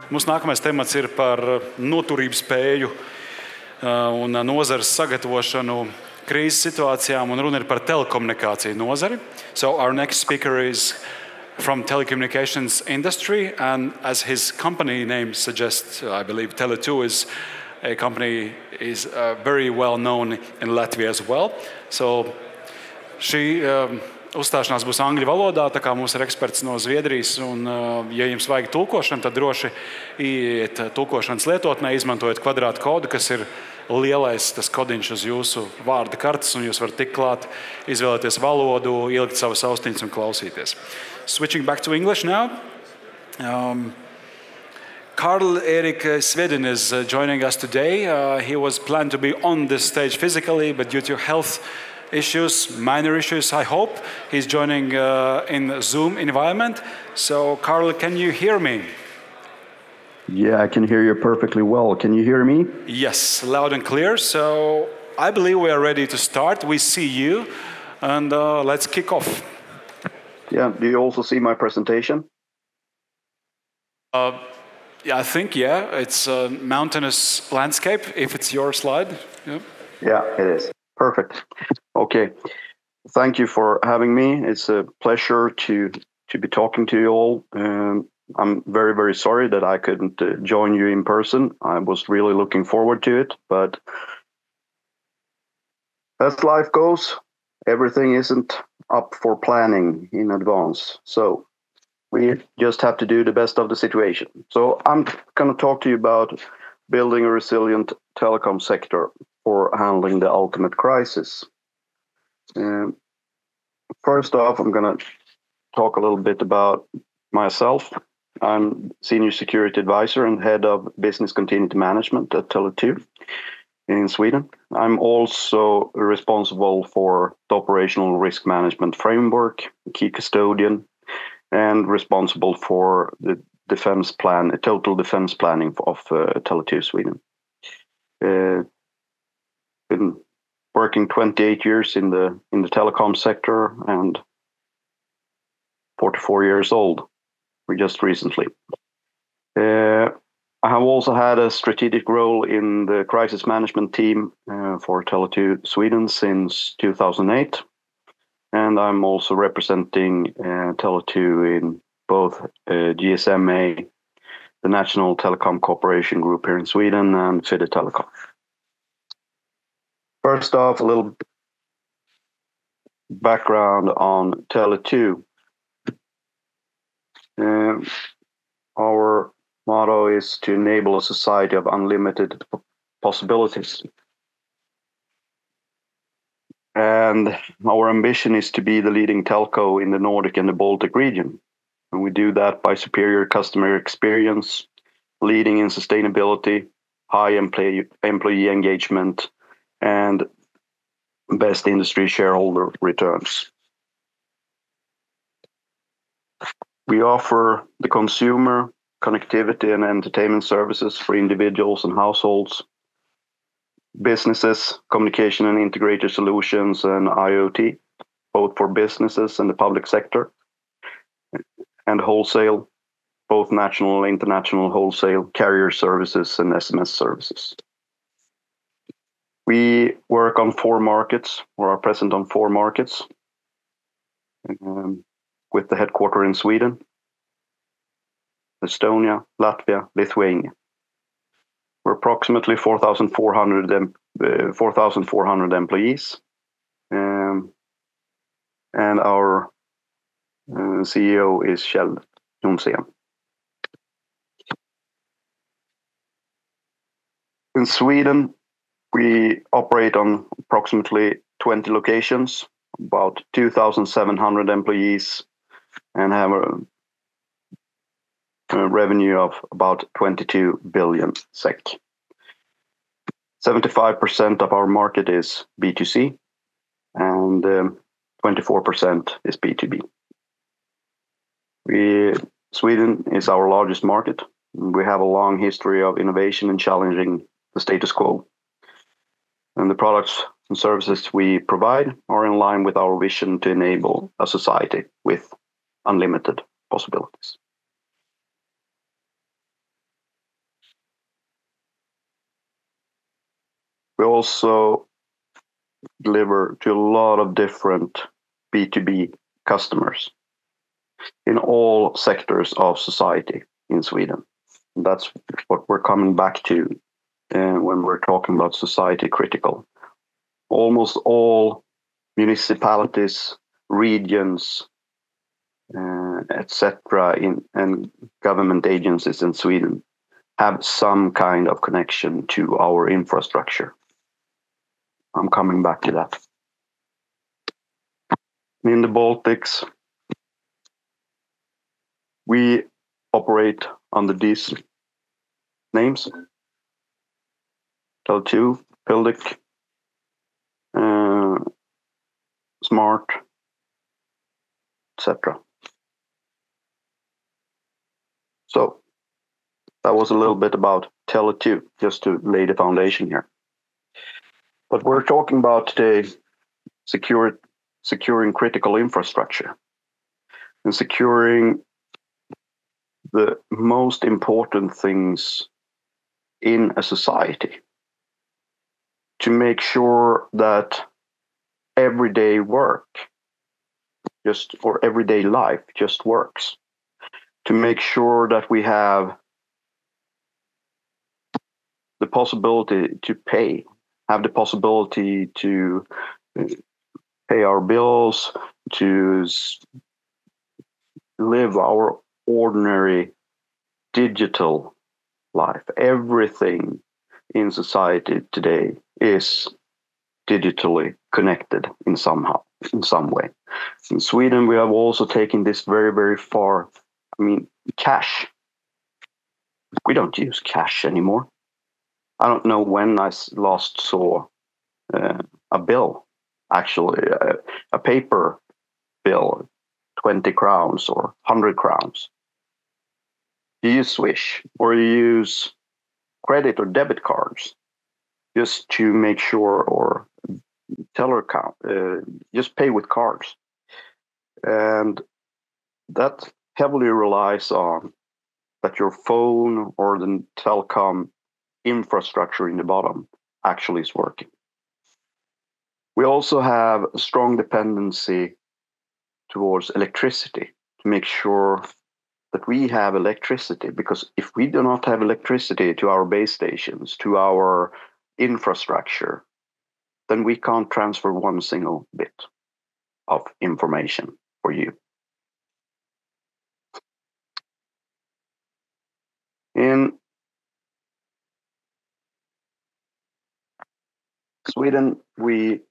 Mūsu nākamais temats ir par noturības spēju un nozares sagatavošanu krīzes situācijām, un runa ir par telekomunikāciju nozari. So our next speaker is from telecommunications industry, and as his company name suggests, I believe Tele2 is a company is very well known in Latvia as well. So šī uzstāšanās būs angļu valodā, tā kā mums ir eksperts no Zviedrijas, un ja jums vajag tulkošanu, tad droši ieiet tulkošanas lietotnē, izmantojot kvadrātu kodu, kas ir lielais tas kodiņš uz jūsu vārda kartes, un jūs varat tikt klāt, izvēlēties valodu, ielikt savas austiņas un klausīties. Switching back to English now. Karl-Erik Svedin is joining us today. He was planned to be on this stage physically, but due to health issues, minor issues, I hope, he's joining in Zoom environment. So, Karl, can you hear me? Yeah, I can hear you perfectly well. Can you hear me? Yes, loud and clear. So, I believe we are ready to start. We see you, and let's kick off. Yeah, do you also see my presentation? Yeah, I think, it's a mountainous landscape, if it's your slide. Yeah, it is. Perfect. Okay. Thank you for having me. It's a pleasure to be talking to you all. I'm very, very sorry that I couldn't join you in person. I was really looking forward to it, but as life goes, everything isn't up for planning in advance. So we just have to do the best of the situation. So I'm going to talk to you about building a resilient telecom sector for handling the ultimate crisis. First off, I'm going to talk a little bit about myself. I'm Senior Security Advisor and Head of Business Continuity Management at Tele2 in Sweden. I'm also responsible for the operational risk management framework, key custodian, and responsible for the defense plan, total defense planning of Tele2 Sweden. Been working 28 years in the telecom sector and 44 years old, just recently. I have also had a strategic role in the crisis management team for Tele2 Sweden since 2008. And I'm also representing Tele2 in both GSMA, the National Telecom Corporation Group here in Sweden, and Fede Telecom. First off, a little background on Tele2. Our motto is to enable a society of unlimited possibilities. And our ambition is to be the leading telco in the Nordic and the Baltic region. And we do that by superior customer experience, leading in sustainability, high employee engagement, and best industry shareholder returns. We offer the consumer connectivity and entertainment services for individuals and households, businesses, communication and integrated solutions, and IoT, both for businesses and the public sector, and wholesale, both national and international wholesale, carrier services, and SMS services. We work on 4 markets, or are present on 4 markets, with the headquarters in Sweden, Estonia, Latvia, Lithuania. We're approximately 4,400 employees, and our CEO is Kjell Jonsén. In Sweden, we operate on approximately 20 locations, about 2,700 employees, and have a revenue of about 22 billion SEK. 75% of our market is B2C, and 24% is B2B. Sweden is our largest market. We have a long history of innovation and challenging the status quo. And the products and services we provide are in line with our vision to enable a society with unlimited possibilities. We also deliver to a lot of different B2B customers in all sectors of society in Sweden. And that's what we're coming back to when we're talking about society critical. Almost all municipalities, regions, etc., and government agencies in Sweden have some kind of connection to our infrastructure. I'm coming back to that. In the Baltics, we operate under these names: Tele2, Pildic, Smart, etc. So that was a little bit about Tele2, just to lay the foundation here. But we're talking about today securing critical infrastructure and securing the most important things in a society to make sure that everyday work or everyday life just works, to make sure that we have the possibility to have the possibility to pay our bills, to live our ordinary digital life. Everything in society today is digitally connected in some way. In Sweden, we have also taken this very, very far. I mean, cash. We don't use cash anymore. I don't know when I last saw a bill, actually, a paper bill, 20 crowns or 100 crowns. You use Swish or you use credit or debit cards just to make sure, or teller account, just pay with cards. And that heavily relies on that your phone or the telecom infrastructure in the bottom actually is working. We also have a strong dependency towards electricity to make sure that we have electricity, because if we do not have electricity to our base stations, to our infrastructure, then we can't transfer one single bit of information for you. In Sweden, we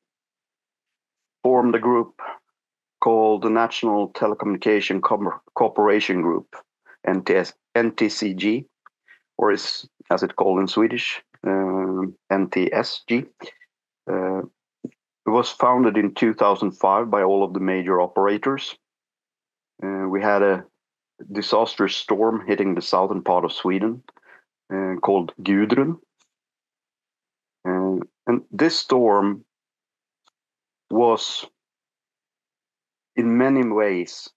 formed a group called the National Telecommunication Cooperation Group, NTCG, or as it's called in Swedish, NTSG. It was founded in 2005 by all of the major operators. We had a disastrous storm hitting the southern part of Sweden called Gudrun. And this storm was in many ways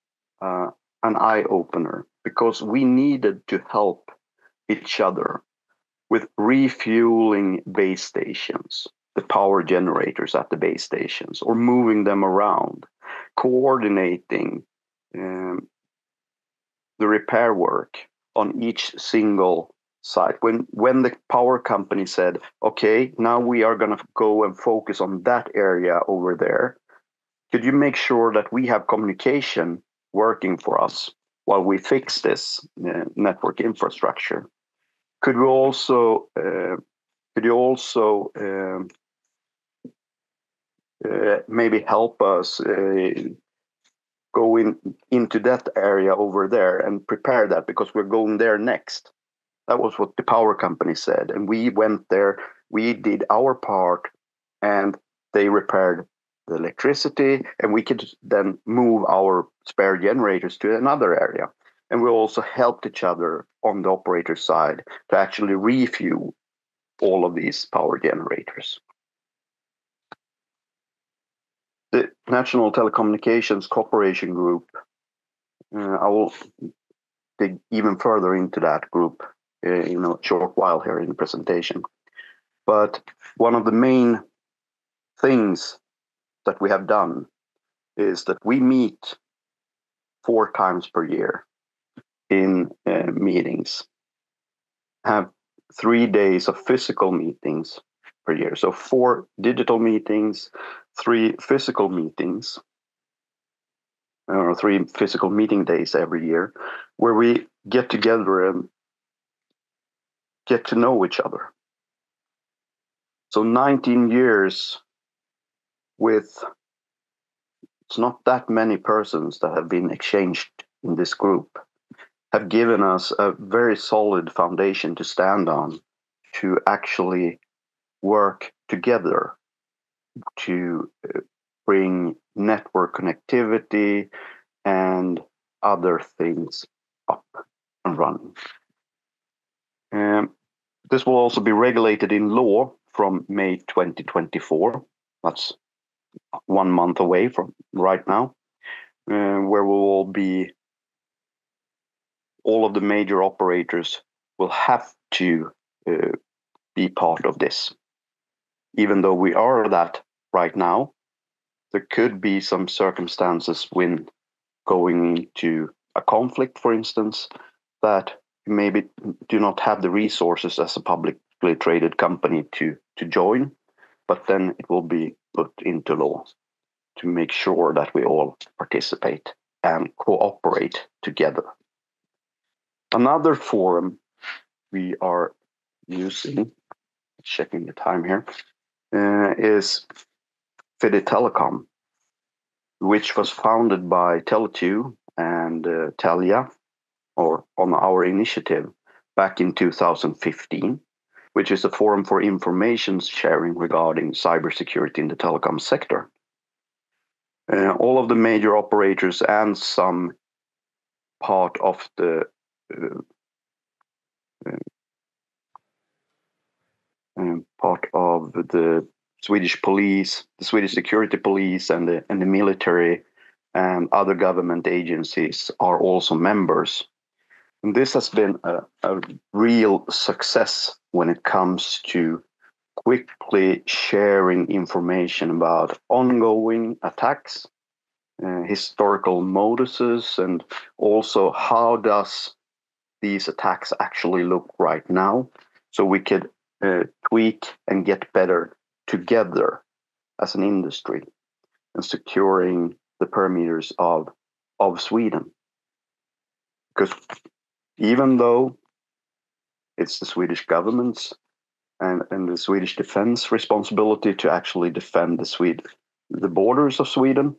an eye-opener, because we needed to help each other with refueling base stations, the power generators at the base stations, or moving them around, coordinating the repair work on each single site. When the power company said, okay, now we are going to go and focus on that area over there, could you make sure that we have communication working for us while we fix this network infrastructure? Could you also maybe help us go into that area over there and prepare that, because we're going there next? That was what the power company said. And we went there, we did our part, and they repaired the electricity, and we could then move our spare generators to another area. And we also helped each other on the operator side to actually refuel all of these power generators. The National Telecommunications Cooperation Group, I will dig even further into that group in a short while here in the presentation. But one of the main things that we have done is that we meet 4 times per year in meetings, have 3 days of physical meetings per year. So 4 digital meetings, 3 physical meetings, or 3 physical meeting days every year, where we get together and get to know each other. So 19 years with, it's not that many persons that have been exchanged in this group, have given us a very solid foundation to stand on, to actually work together to bring network connectivity and other things up and running. This will also be regulated in law from May 2024. That's 1 month away from right now, where all of the major operators will have to be part of this. Even though we are that right now, there could be some circumstances when going into a conflict, for instance, that maybe do not have the resources as a publicly traded company to join, but then it will be put into law to make sure that we all participate and cooperate together. Another forum we are using, checking the time here, is Telecom, which was founded by Tele2 and Telia, or on our initiative back in 2015, which is a forum for information sharing regarding cybersecurity in the telecom sector. All of the major operators and some part of the Swedish police, the Swedish security police, and the military and other government agencies are also members. And this has been a real success when it comes to quickly sharing information about ongoing attacks, historical moduses, and also how does these attacks actually look right now, so we could tweak and get better together as an industry and securing the perimeters of Sweden. Because even though it's the Swedish government's and the Swedish defense responsibility to actually defend the borders of Sweden,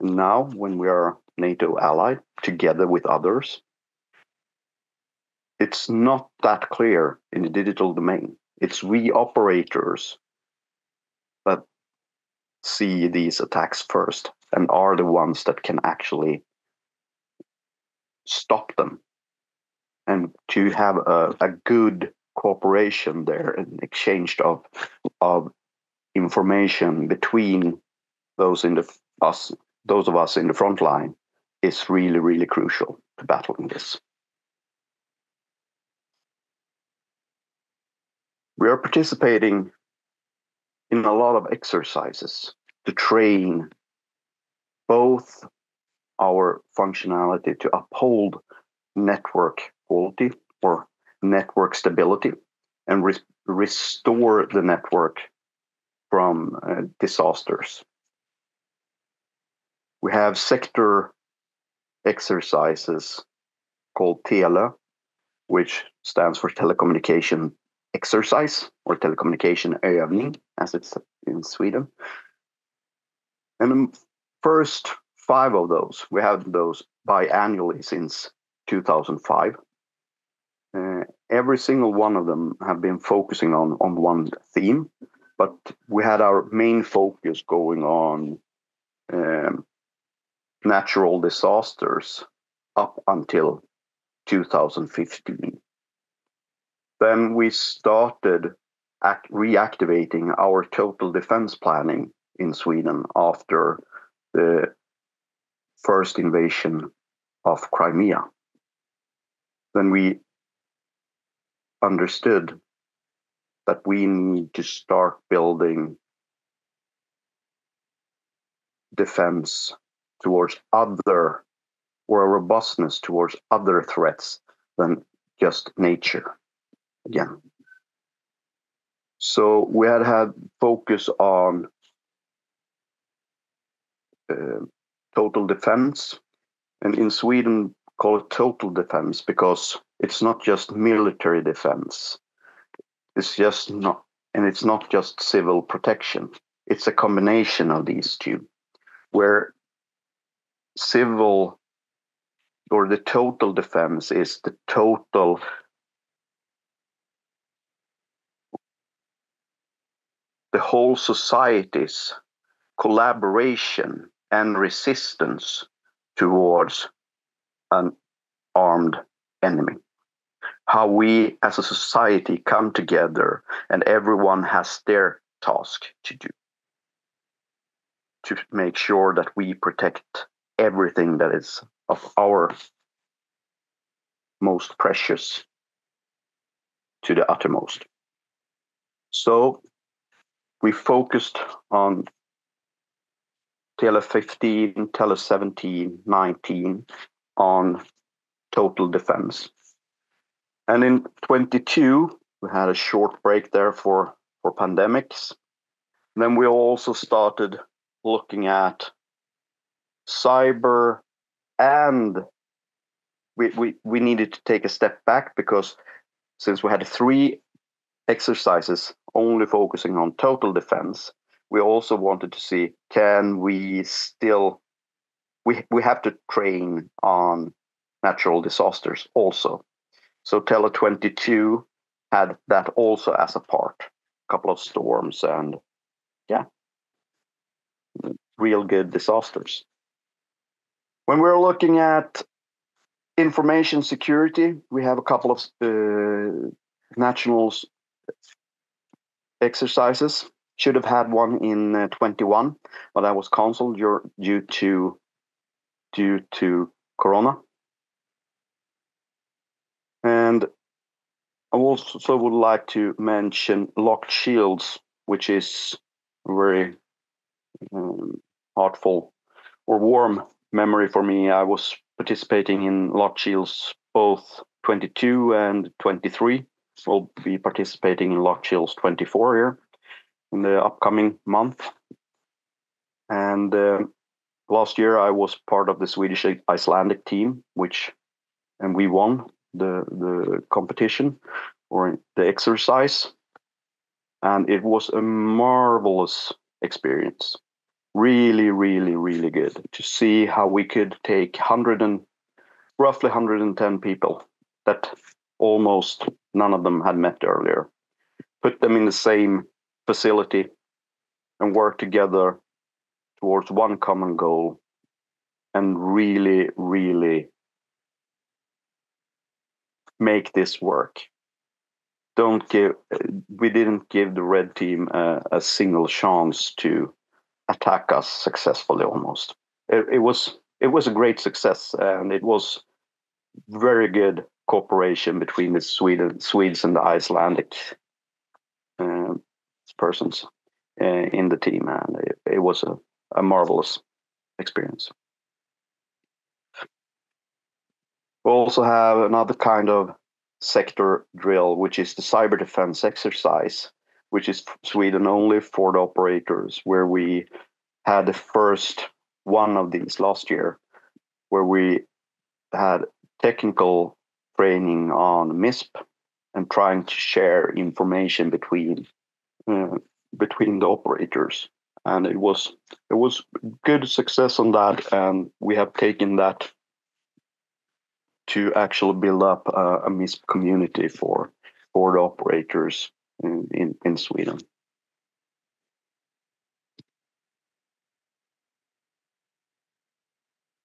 now when we are NATO ally together with others, it's not that clear in the digital domain. It's we operators that see these attacks first and are the ones that can actually stop them, and to have a good cooperation there and exchange of information between those of us in the front line is really, really crucial to battling this. We are participating in a lot of exercises to train both our functionality to uphold network quality or network stability and restore the network from disasters. We have sector exercises called TELE, which stands for telecommunication exercise or telecommunication övning, as it's in Sweden. And the first 5 of those, we have those biannually since 2005. Every single one of them have been focusing on one theme, but we had our main focus going on natural disasters up until 2015. Then we started reactivating our total defense planning in Sweden after the first invasion of Crimea. Then we understood that we need to start building defense towards other, or a robustness towards other threats than just nature again. So we had focus on total defense, and in Sweden call it total defense because it's not just military defense. It's not just civil protection. It's a combination of these two, where civil or the total defense is the whole society's collaboration and resistance towards an armed enemy. How we as a society come together and everyone has their task to do to make sure that we protect everything that is of our most precious to the uttermost. So we focused on Tele 15, Tele 17, 19 on total defense. And in 22, we had a short break there for pandemics. Then we also started looking at cyber, and we needed to take a step back because since we had 3 exercises only focusing on total defense, we also wanted to see, can we still, we have to train on natural disasters also. So Tele 22 had that also as a part, a couple of storms and real good disasters. When we're looking at information security, we have a couple of national exercises. Should have had one in 21, but that was cancelled due to Corona. And I also would like to mention Locked Shields, which is a very heartful or warm memory for me. I was participating in Locked Shields both 22 and 23. We'll be participating in Locked Shields 24 here in the upcoming month. And last year I was part of the Swedish Icelandic team, and we won the competition or the exercise. And it was a marvelous experience. Really, really, really good to see how we could take roughly 110 people that almost none of them had met earlier, put them in the same facility and work together towards one common goal and really, really make this work. We didn't give the red team a single chance to attack us successfully almost. It was a great success, and it was very good cooperation between the Swedes and the Icelandic persons in the team, and it was a marvelous experience. We also have another kind of sector drill, which is the cyber defense exercise, which is Sweden only for the operators, where we had the first one of these last year, where we had technical training on MISP and trying to share information between the operators. And it was good success on that, and we have taken that to actually build up a MISP community for the operators in Sweden.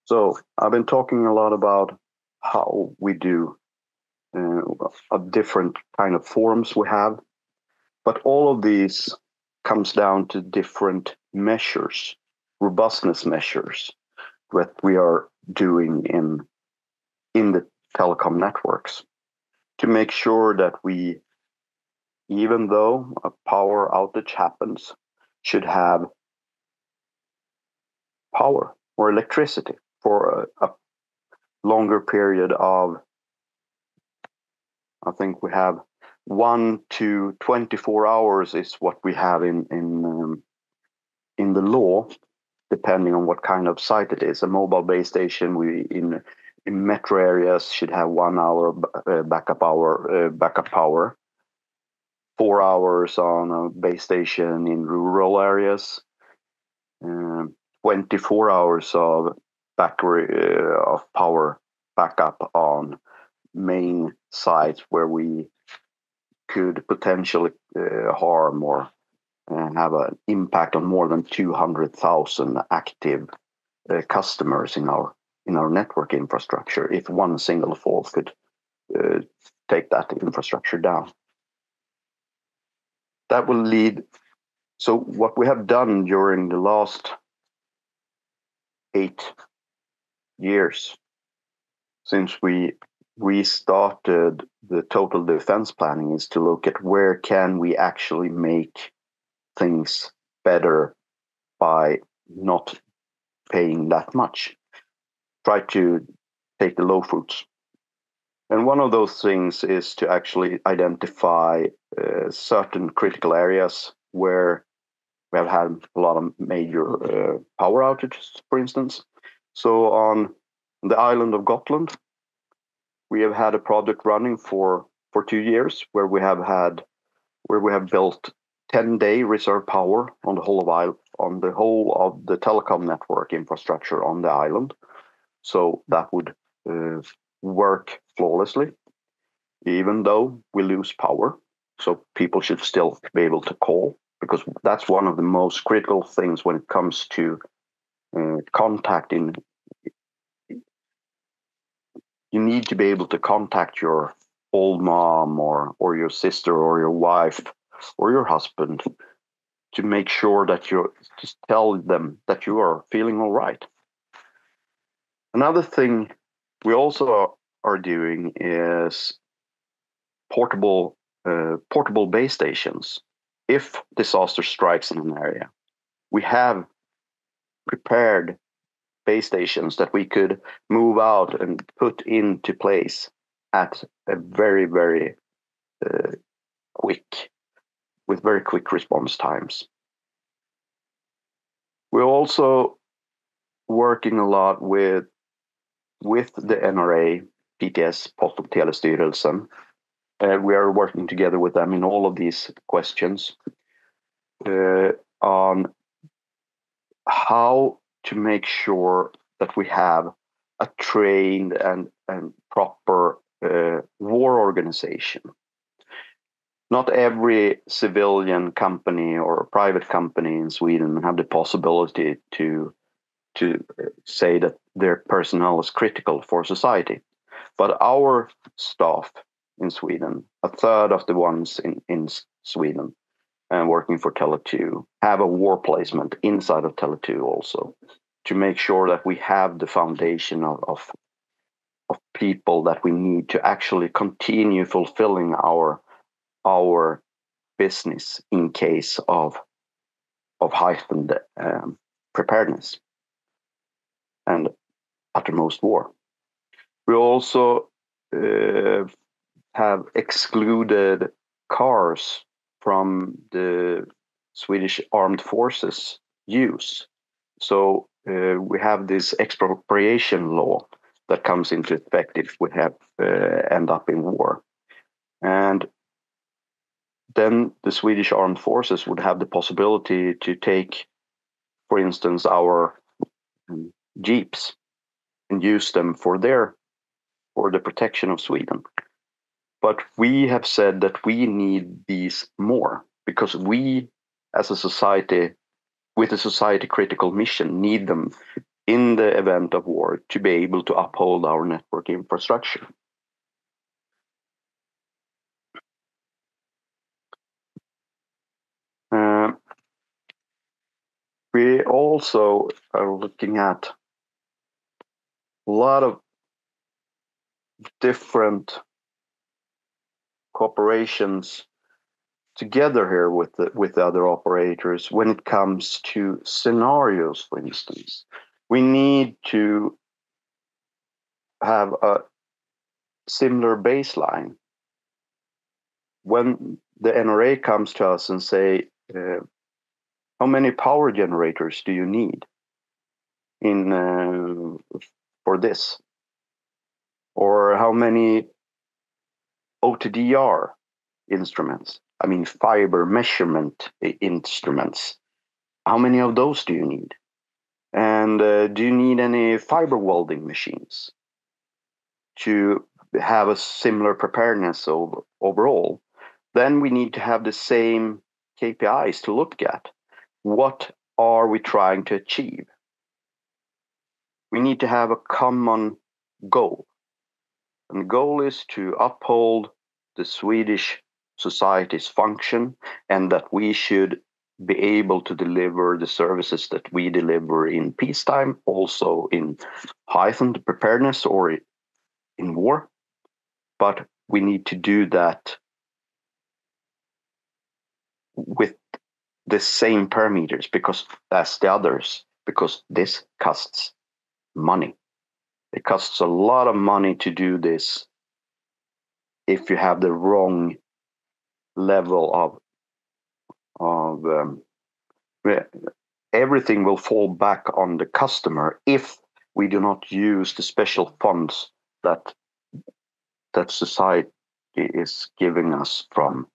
So I've been talking a lot about how we do a different kind of forms we have, but all of these comes down to different measures, robustness measures that we are doing in the telecom networks to make sure that we even though a power outage happens, should have power or electricity for a longer period of, I think we have 1 to 24 hours is what we have in the law, depending on what kind of site it is. A mobile base station in metro areas should have 1 hour backup power, 4 hours on a base station in rural areas, 24 hours of power backup on main sites where we could potentially harm or have an impact on more than 200,000 active customers in our network infrastructure. If one single fault could take that infrastructure down, that will lead. So what we have done during the last 8 years since we restarted the total defense planning is to look at where can we actually make things better by not paying that much. Try to take the low fruits. And one of those things is to actually identify certain critical areas where we have had a lot of major power outages, for instance. So on the island of Gotland, we have had a project running for 2 years where we have built 10-day reserve power on the whole of the telecom network infrastructure on the island. So that would work flawlessly, even though we lose power. So people should still be able to call, because that's one of the most critical things when it comes to contacting. You need to be able to contact your old mom or your sister or your wife or your husband to make sure that you just tell them that you are feeling all right. Another thing we also are doing is portable base stations. If disaster strikes in an area, we have prepared base stations that we could move out and put into place at a very, very with very quick response times. We're also working a lot with the NRA, PTS, Post- och telestyrelsen. We are working together with them in all of these questions on how to make sure that we have a trained and proper war organization. Not every civilian company or private company in Sweden have the possibility to say that their personnel is critical for society. But our staff in Sweden, a third of the ones in Sweden and working for Tele2, have a war placement inside of Tele2 also, to make sure that we have the foundation of people that we need to actually continue fulfilling our business in case of heightened preparedness and uttermost war. We also have excluded cars from the Swedish armed forces use. So we have this expropriation law that comes into effect if we have end up in war. And then the Swedish armed forces would have the possibility to take, for instance, our jeeps and use them for the protection of Sweden. But we have said that we need these more because we, as a society, with a society critical mission, need them in the event of war to be able to uphold our network infrastructure. We also are looking at a lot of different corporations together here with the other operators when it comes to scenarios, for instance. We need to have a similar baseline. When the NRA comes to us and say, how many power generators do you need for this? Or how many OTDR instruments, I mean fiber measurement instruments, how many of those do you need? And do you need any fiber welding machines to have a similar preparedness overall? Then we need to have the same KPIs to look at. What are we trying to achieve? We need to have a common goal. And the goal is to uphold the Swedish society's function, and that we should be able to deliver the services that we deliver in peacetime, also in heightened preparedness or in war. But we need to do that with the same parameters as the others, because this costs money. It costs a lot of money to do this if you have the wrong level of everything will fall back on the customer if we do not use the special funds that society is giving us from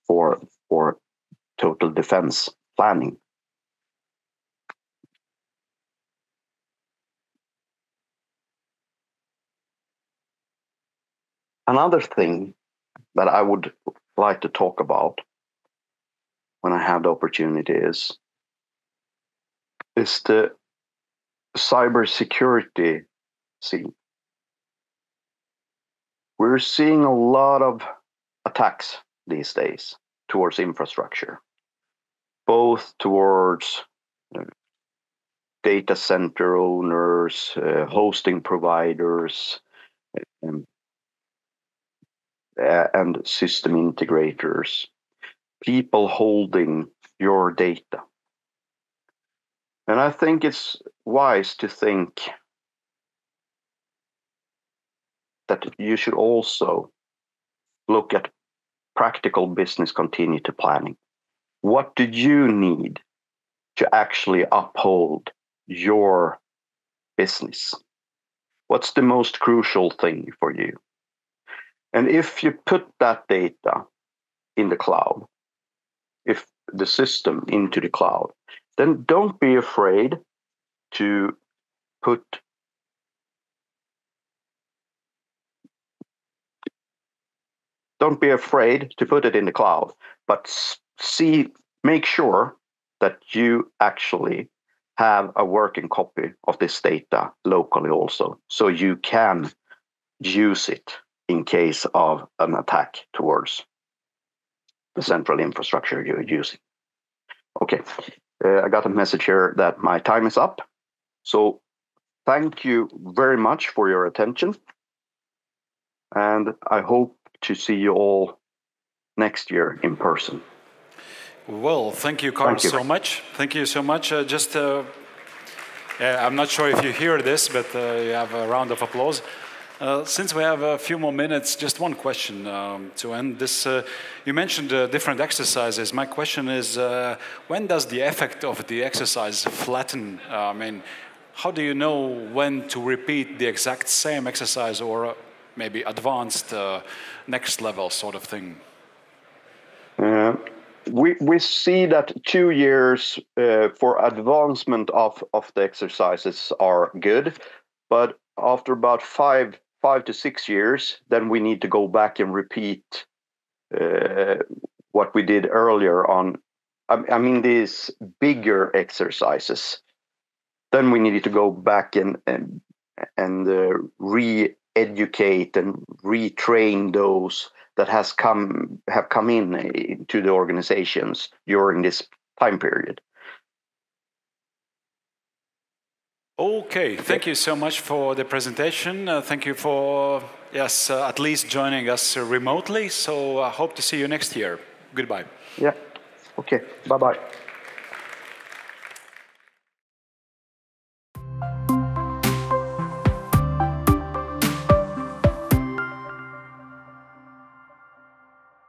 for total defense planning. Another thing that I would like to talk about when I have the opportunity is the cybersecurity scene. We're seeing a lot of attacks these days towards infrastructure, both towards data center owners, hosting providers, and system integrators, people holding your data. And I think it's wise to think that you should also look at practical business continuity planning. What do you need to actually uphold your business? What's the most crucial thing for you? And if you put that data in the cloud, if the system into the cloud, then don't be afraid to put it in the cloud, but make sure that you actually have a working copy of this data locally also, so you can use it in case of an attack towards the central infrastructure you're using. Okay, I got a message here that my time is up. So thank you very much for your attention. And I hope to see you all next year in person. Well, thank you, Karl, so much. Thank you so much. I'm not sure if you hear this, but you have a round of applause. Since we have a few more minutes, just one question to end this. You mentioned different exercises. My question is, when does the effect of the exercise flatten? I mean, how do you know when to repeat the exact same exercise or maybe advanced next level sort of thing? We see that 2 years for advancement of the exercises are good, but after about 5 to 6 years, then we need to go back and repeat what we did earlier on. I mean, these bigger exercises. Then we needed to go back and re-educate and retrain those that have come in to the organizations during this time period. Okay, thank you so much for the presentation. Thank you for Yes, at least joining us remotely. So I hope to see you next year. Goodbye. Yeah. Okay. Bye-bye.